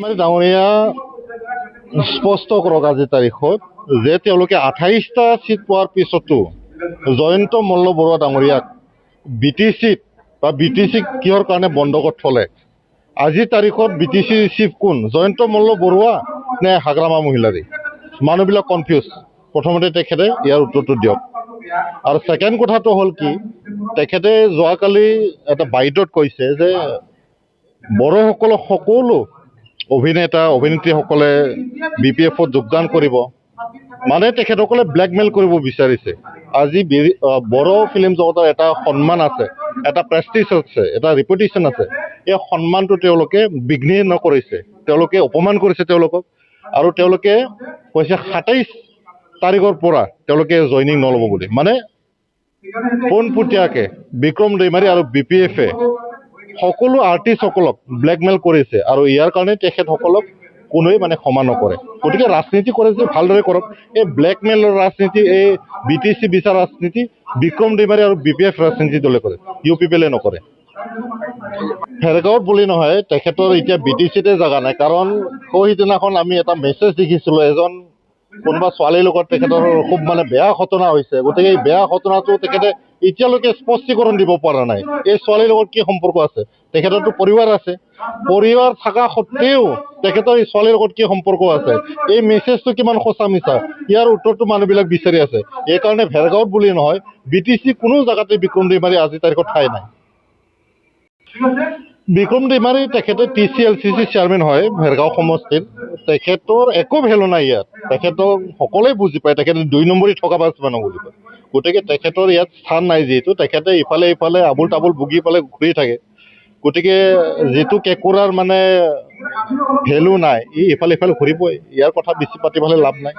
মানে ডাঙৰীয়া স্পষ্ট কৰক আজিৰ তাৰিখত যে তেওঁলোকে 28টা চিট পোৱাৰ পিছতো জয়ন্ত মল্ল বৰুৱা ডাঙৰীয়াক BTCত বা BTCক কিহৰ কাৰণে বন্ধকত থলে। আজিৰ তাৰিখত BTCৰ চিফ কোন, জয়ন্ত মল্ল বৰুৱা নে হাগ্ৰামা মহিলাৰী? মানুহবিলাক কনফিউজ। প্ৰথমতে তেখেতে ইয়াৰ উত্তৰটো দিয়ক। আৰু ছেকেণ্ড কথাটো হ'ল কি, তেখেতে যোৱাকালি এটা বাইটত কৈছে যে বড়োসকলক সকলো অভিনেতা অভিনেত্ৰীসকলে BPFত যোগদান কৰিব। মানে তেখেতসকলে ব্লেকমেইল কৰিব বিচাৰিছে। আজি বড়ো ফিল্ম জগতৰ এটা সন্মান আছে, এটা প্ৰেষ্টিজ আছে, এটা ৰেপুটেশ্যন আছে। এই সন্মানটো তেওঁলোকে বিঘ্নিত নকৰিছে, তেওঁলোকে অপমান কৰিছে তেওঁলোকক। আৰু তেওঁলোকে কৈছে 27 তাৰিখৰ পৰা তেওঁলোকে জইনিং নল'ব বুলি। মানে পোনপটীয়াকৈ বিক্ৰম দৈমাৰী আৰু BPFে সকলো আৰ্টিষ্টসকলক ব্লেকমেইল কৰিছে। আৰু ইয়াৰ কাৰণে তেখেতসকলক কোনোৱে মানে ক্ষমা নকৰে। গতিকে ৰাজনীতি কৰে যে ভালদৰে কৰক। এই ব্লেকমেইলৰ ৰাজনীতি, এই BTC বিচাৰ ৰাজনীতি বিক্ৰম দৈমাৰী আৰু BPF ৰাজনীতি দলে কৰে, UPPলে নকৰে। ভেৰগাঁৱত বুলি নহয়, তেখেতৰ এতিয়া BTCতে জেগা নাই। কাৰণ সেইদিনাখন আমি এটা মেছেজ দেখিছিলোঁ, এজন কোনোবা ছোৱালীৰ লগত তেখেতৰ খুব মানে বেয়া ঘটনা হৈছে। গতিকে এই বেয়া ঘটনাটো তেখেতে এতিয়ালৈকে স্পষ্টীকৰণ দিব পৰা নাই। এই ছোৱালীৰ লগত কি সম্পৰ্ক আছে? তেখেতৰতো পৰিবাৰ আছে। পৰিবাৰ থকা সত্ত্বেও তেখেতৰ এই ছোৱালীৰ লগত কি সম্পৰ্ক আছে? এই মেছেজটো কিমান সঁচা মিছা, ইয়াৰ উত্তৰটো মানুহবিলাক বিচাৰি আছে। এইকাৰণে ভেৰগাঁৱত বুলি নহয়, BTC কোনো জেগাতে বিক্ৰম দৈমাৰী আজিৰ তাৰিখত ঠাই নাই। বিক্ৰম দৈমাৰী তেখেতে TCLCC চেয়াৰমেন হয় ভেৰগাঁও সমষ্টিৰ। তেখেতৰ একো ভেলু নাই ইয়াত। তেখেতক সকলোৱে বুজি পায়, তেখেতে 2 নম্বৰী থকা বাছমেন বুলি কয়। গতিকে তেখেতৰ ইয়াত স্থান নাই। যিহেতু তেখেতে ইফালে ইফালে আবুল তাবুল বগি পেলাই ঘূৰি থাকে। গতিকে যিটো কেঁকোৰাৰ মানে ভেলু নাই, ই ইফালে ইফালে ঘূৰিবই। ইয়াৰ কথা বেছি পাতি পেলাই লাভ নাই।